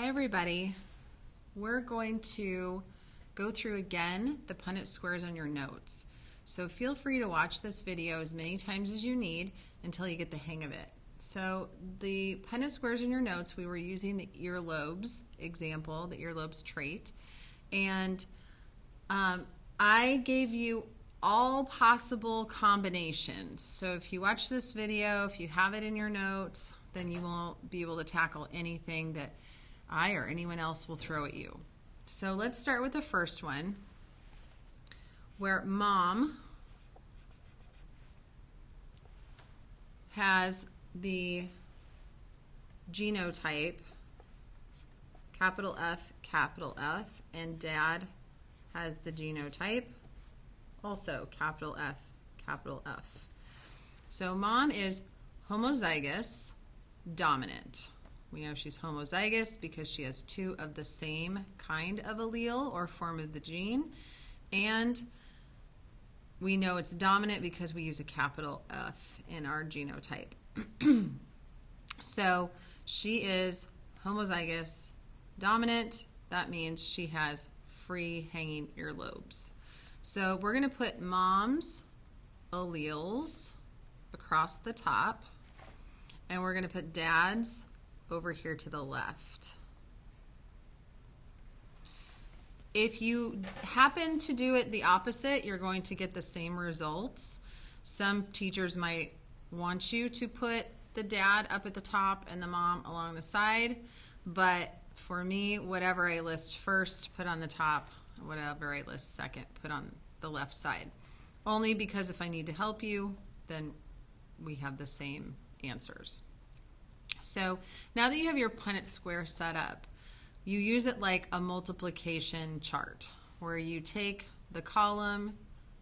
Hi everybody. We're going to go through again the Punnett squares on your notes. So feel free to watch this video as many times as you need until you get the hang of it. So the Punnett squares in your notes, we were using the earlobes example, the earlobes trait. And I gave you all possible combinations. So if you watch this video, if you have it in your notes, then you won't be able to tackle anything that I or anyone else will throw at you. So let's start with the first one, where mom has the genotype capital F, and dad has the genotype also capital F. So mom is homozygous dominant. We know she's homozygous because she has two of the same kind of allele or form of the gene, and we know it's dominant because we use a capital F in our genotype. So she is homozygous dominant. That means she has free hanging earlobes. So we're going to put mom's alleles across the top, and we're going to put dad's over here to the left. If you happen to do it the opposite, you're going to get the same results. Some teachers might want you to put the dad up at the top and the mom along the side, but for me, whatever I list first, put on the top. Whatever I list second, put on the left side. Only because if I need to help you, then we have the same answers. So now that you have your Punnett square set up, you use it like a multiplication chart where you take the column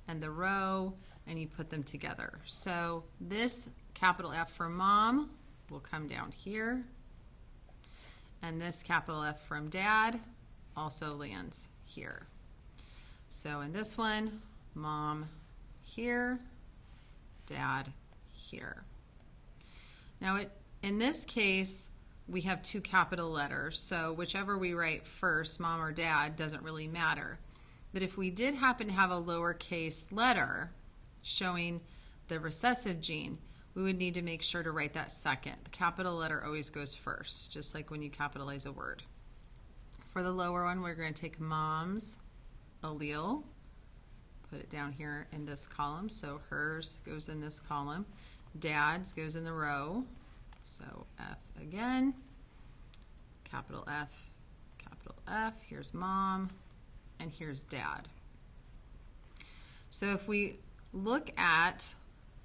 and the row and you put them together. So this capital F for mom will come down here, and this capital F from dad also lands here. So in this one, mom here, dad here. Now in this case, we have two capital letters, so whichever we write first, mom or dad, doesn't really matter. But if we did happen to have a lowercase letter showing the recessive gene, we would need to make sure to write that second. The capital letter always goes first, just like when you capitalize a word. For the lower one, we're going to take mom's allele, put it down here in this column, so hers goes in this column, dad's goes in the row, so F again, capital F, here's mom, and here's dad. So if we look at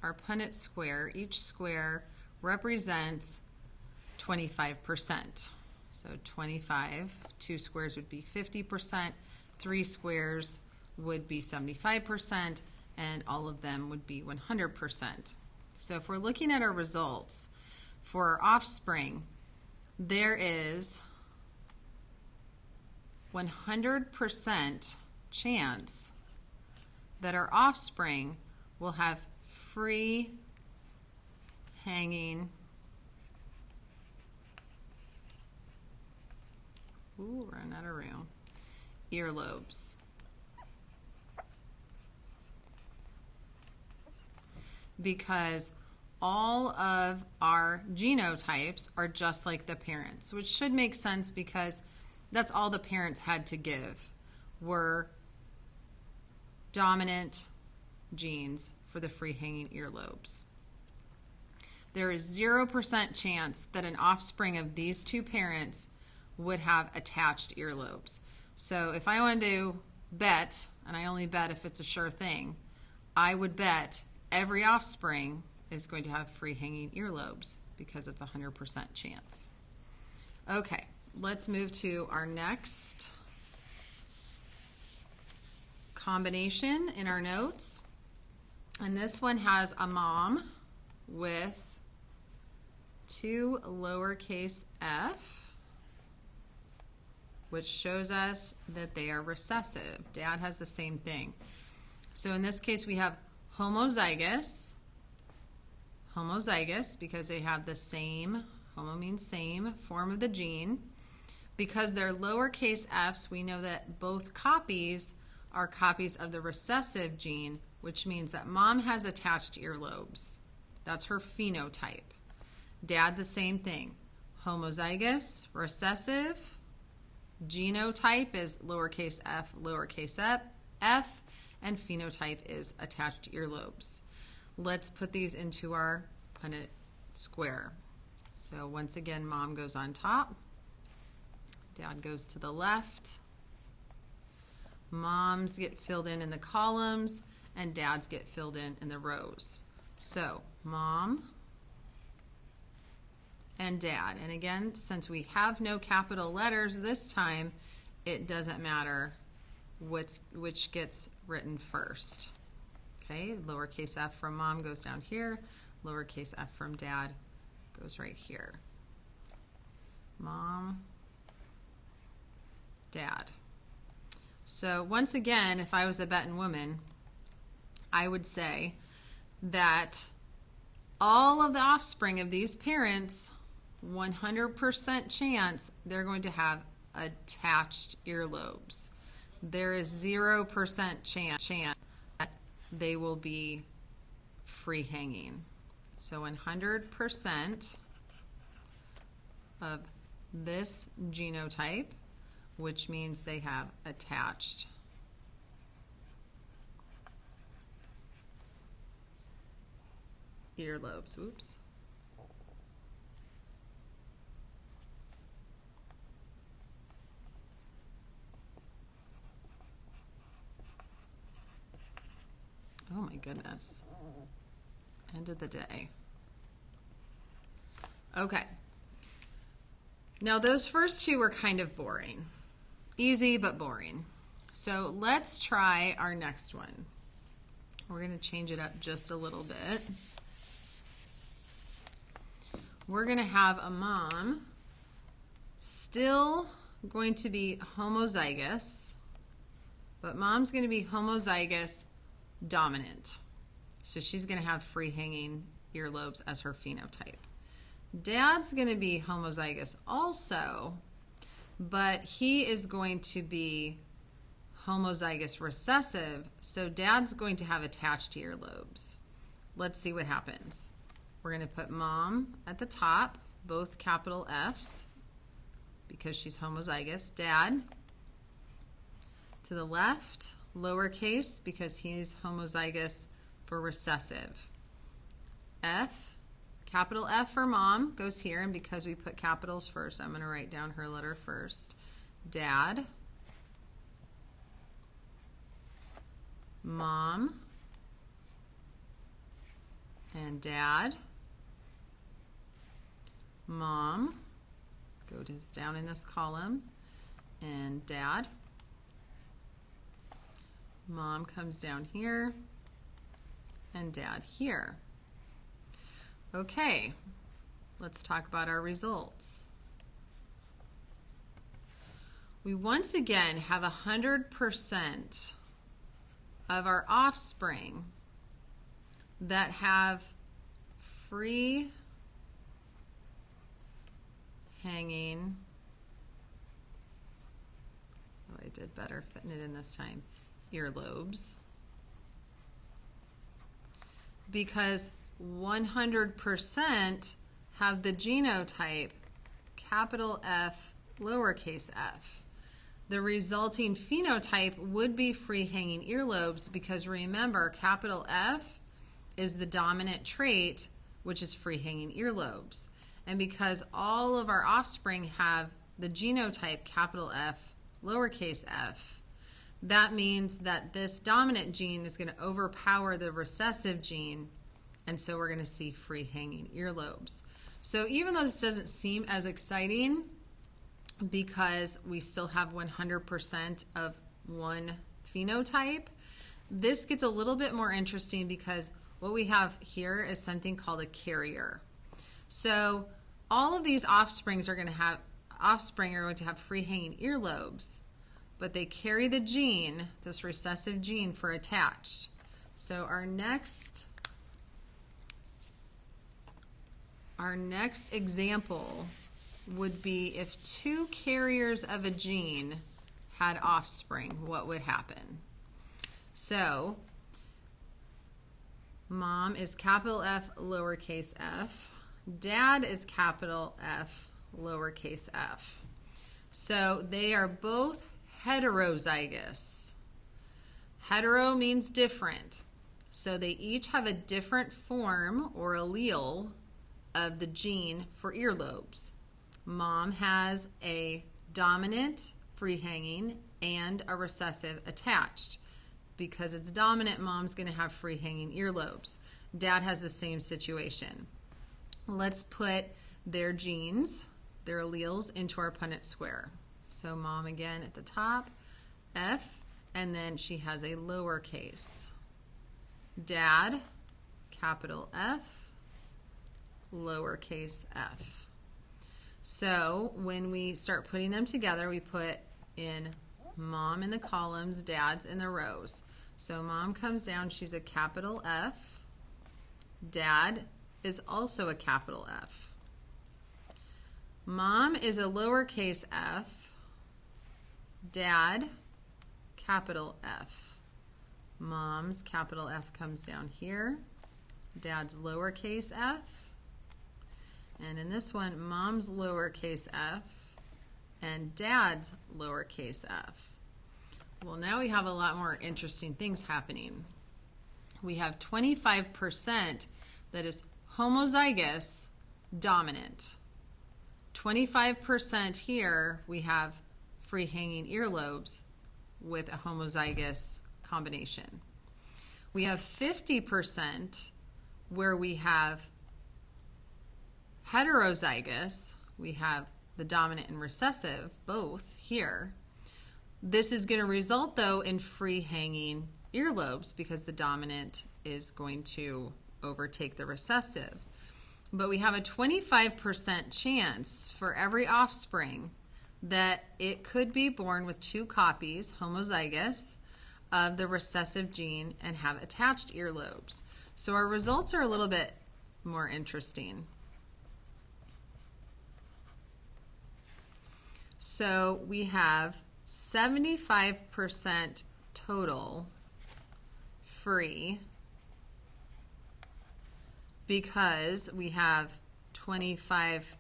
our Punnett square, each square represents 25%. So 25, two squares would be 50%, three squares would be 75%, and all of them would be 100%. So if we're looking at our results for our offspring, there is 100% chance that our offspring will have free hanging running out of room, earlobes. Because all of our genotypes are just like the parents, which should make sense because that's all the parents had to give were dominant genes for the free hanging earlobes. There is 0% chance that an offspring of these two parents would have attached earlobes. So if I wanted to bet, and I only bet if it's a sure thing, I would bet every offspring is going to have free hanging earlobes because it's 100% chance. Okay, let's move to our next combination in our notes. And this one has a mom with two lowercase f, which shows us that they are recessive. Dad has the same thing. So in this case, we have homozygous because they have the same, homo means same, form of the gene. Because they're lowercase f's, we know that both copies are copies of the recessive gene, which means that mom has attached earlobes. That's her phenotype. Dad, the same thing. Homozygous, recessive, genotype is lowercase f, and phenotype is attached earlobes. Let's put these into our Punnett square. So once again, mom goes on top. Dad goes to the left. Moms get filled in the columns, and dads get filled in the rows. So mom and dad. And again, since we have no capital letters this time, it doesn't matter which gets written first. Okay, lowercase f from mom goes down here. Lowercase f from dad goes right here. Mom, dad. So once again, if I was a Tibetan woman, I would say that all of the offspring of these parents, 100% chance they're going to have attached earlobes. There is 0% chance that they will be free hanging. So 100% of this genotype, which means they have attached earlobes. Oops. Oh my goodness. End of the day. Okay. Now those first two were kind of boring. Easy but boring. So let's try our next one. We're going to change it up just a little bit. We're going to have a mom still going to be homozygous, but mom's going to be homozygous dominant. So she's going to have free hanging earlobes as her phenotype. Dad's going to be homozygous also, but he is going to be homozygous recessive, so dad's going to have attached earlobes. Let's see what happens. We're going to put mom at the top, both capital F's, because she's homozygous. Dad to the left, lowercase, because he's homozygous for recessive. F, capital F for mom goes here, and because we put capitals first, I'm going to write down her letter first. Dad, mom, and dad, mom, go down in this column, and dad, mom comes down here, and dad here. Okay, let's talk about our results. We once again have 100% of our offspring that have free hanging, oh, I did better fitting it in this time, earlobes, because 100% have the genotype capital F, lowercase f. The resulting phenotype would be free hanging earlobes because remember, capital F is the dominant trait, which is free hanging earlobes. And because all of our offspring have the genotype capital F, lowercase f, that means that this dominant gene is going to overpower the recessive gene, and so we're going to see free hanging earlobes. So even though this doesn't seem as exciting because we still have 100% of one phenotype, this gets a little bit more interesting because what we have here is something called a carrier. So all of these offspring are going to have free hanging earlobes, but they carry the gene, this recessive gene, for attached. So our next example would be if two carriers of a gene had offspring, what would happen? So, mom is capital F, lowercase f. Dad is capital F, lowercase f. So they are both heterozygous. Hetero means different. So they each have a different form or allele of the gene for earlobes. Mom has a dominant free-hanging and a recessive attached. Because it's dominant, mom's going to have free-hanging earlobes. Dad has the same situation. Let's put their genes, their alleles, into our Punnett square. So mom again at the top, F, and then she has a lowercase. Dad, capital F, lowercase f. So when we start putting them together, we put in mom in the columns, dad's in the rows. So mom comes down, she's a capital F. Dad is also a capital F. Mom is a lowercase f. Dad, capital F. Mom's capital F comes down here. Dad's lowercase f. And in this one, mom's lowercase f and dad's lowercase f. Well, now we have a lot more interesting things happening. We have 25% that is homozygous dominant. 25% here, we have free hanging earlobes with a homozygous combination. We have 50% where we have heterozygous. We have the dominant and recessive both here. This is going to result, though, in free hanging earlobes because the dominant is going to overtake the recessive. But we have a 25% chance for every offspring that it could be born with two copies, homozygous, of the recessive gene and have attached earlobes. So our results are a little bit more interesting. So we have 75% total free because we have 25%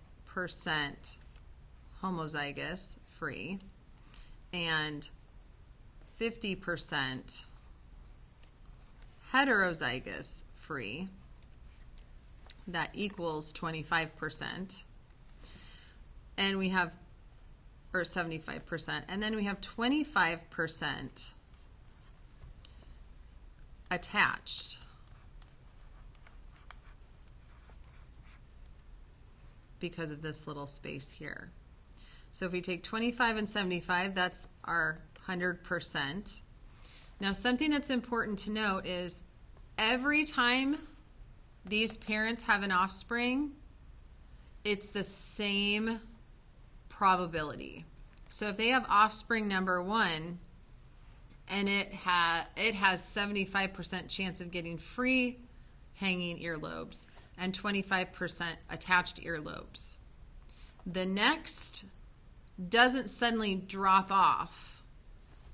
homozygous free and 50% heterozygous free. That equals 25%. And we have, or 75%, and then we have 25% attached. Because of this little space here. So if we take 25 and 75, that's our 100%. Now something that's important to note is every time these parents have an offspring, it's the same probability. So if they have offspring number 1 and it has 75% chance of getting free hanging earlobes and 25% attached earlobes, the next doesn't suddenly drop off.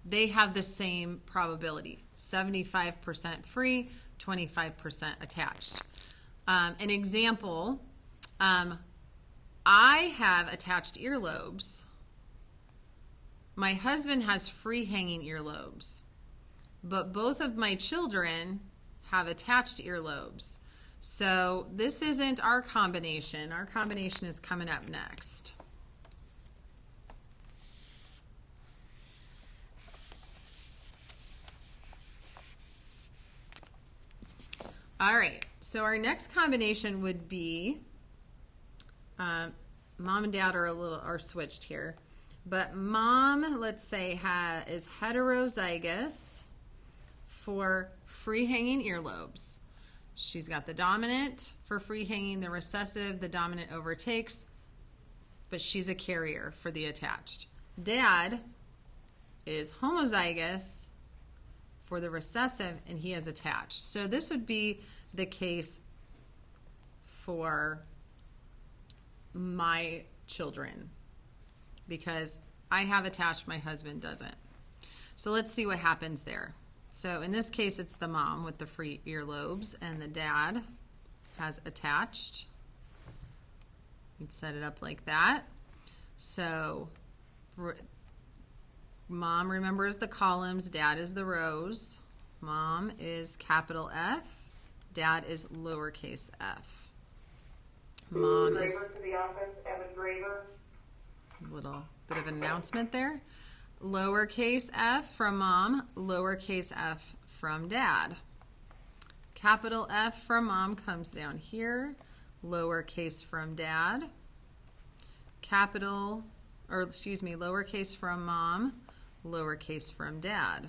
They have the same probability, 75% free, 25% attached. An example, I have attached earlobes. My husband has free hanging earlobes, but both of my children have attached earlobes. So this isn't our combination. Our combination is coming up next. All right, so our next combination would be, mom and dad are switched here, but mom, let's say, is heterozygous for free hanging earlobes. She's got the dominant for free hanging, the recessive, the dominant overtakes, but she's a carrier for the attached. Dad is homozygous for the recessive, and he is attached. So this would be the case for my children because I have attached, my husband doesn't. So let's see what happens there. So in this case, it's the mom with the free earlobes, and the dad has attached. We'd set it up like that. So mom, remember, is the columns, dad is the rows. Mom is capital F, dad is lowercase f. Mom is to the office, Evan Graver. A little bit of an announcement there. Lowercase f from mom, lowercase f from dad. Capital F from mom comes down here, lowercase from dad. Lowercase from mom, lowercase from dad.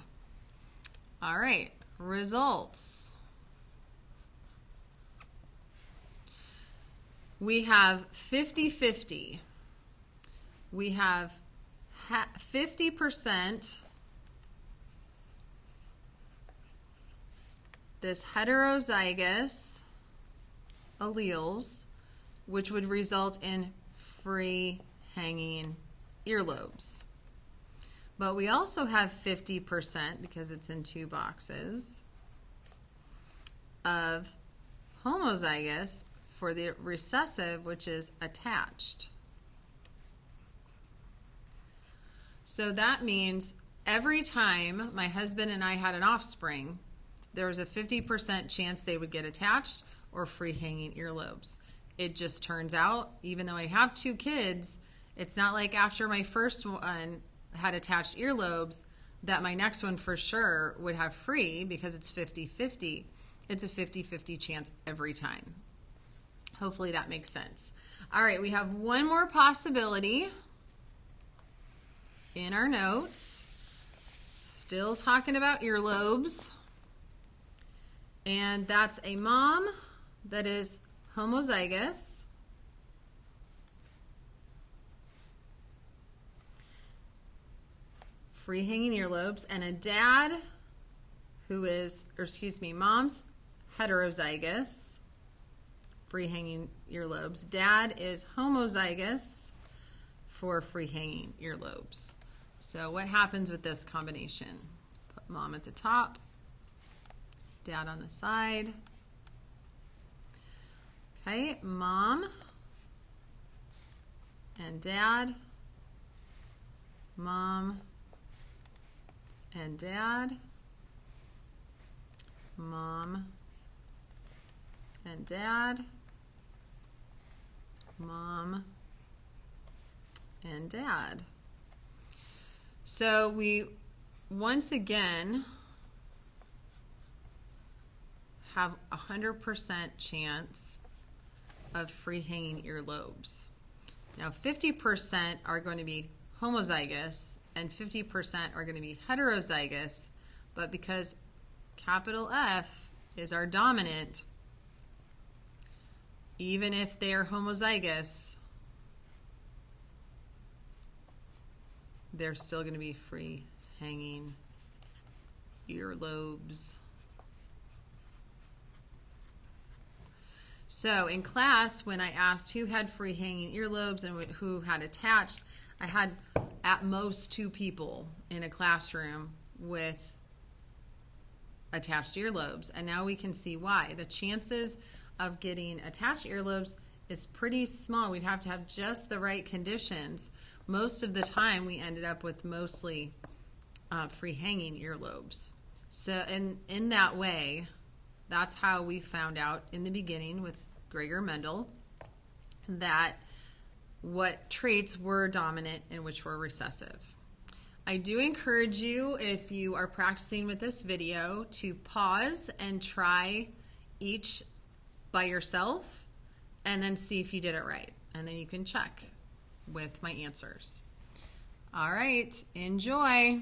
All right, results. We have 50-50. We have 50% this heterozygous alleles, which would result in free hanging earlobes. But we also have 50%, because it's in two boxes, of homozygous for the recessive, which is attached. So that means every time my husband and I had an offspring, there was a 50% chance they would get attached or free hanging earlobes. It just turns out, even though I have two kids, it's not like after my first one had attached earlobes that my next one for sure would have free, because it's 50-50. It's a 50-50 chance every time. Hopefully that makes sense. All right, we have one more possibility in our notes. Still talking about earlobes. And that's a mom that is homozygous. Free hanging earlobes, and a dad who is, mom's heterozygous, free hanging earlobes. Dad is homozygous for free hanging earlobes. So what happens with this combination? Put mom at the top, dad on the side. Okay, mom and dad, mom and dad, mom and dad, mom and dad. So we once again have 100% chance of free hanging earlobes. Now 50% are going to be homozygous and 50% are going to be heterozygous, but because capital F is our dominant, even if they are homozygous, they're still going to be free hanging earlobes. So in class, when I asked who had free hanging earlobes and who had attached, I had at most 2 people in a classroom with attached earlobes, and now we can see why. The chances of getting attached earlobes is pretty small. We'd have to have just the right conditions. Most of the time we ended up with mostly free hanging earlobes. So in that way, that's how we found out in the beginning with Gregor Mendel that what traits were dominant and which were recessive. I do encourage you, if you are practicing with this video, to pause and try each by yourself and then see if you did it right. And then you can check with my answers. All right, enjoy.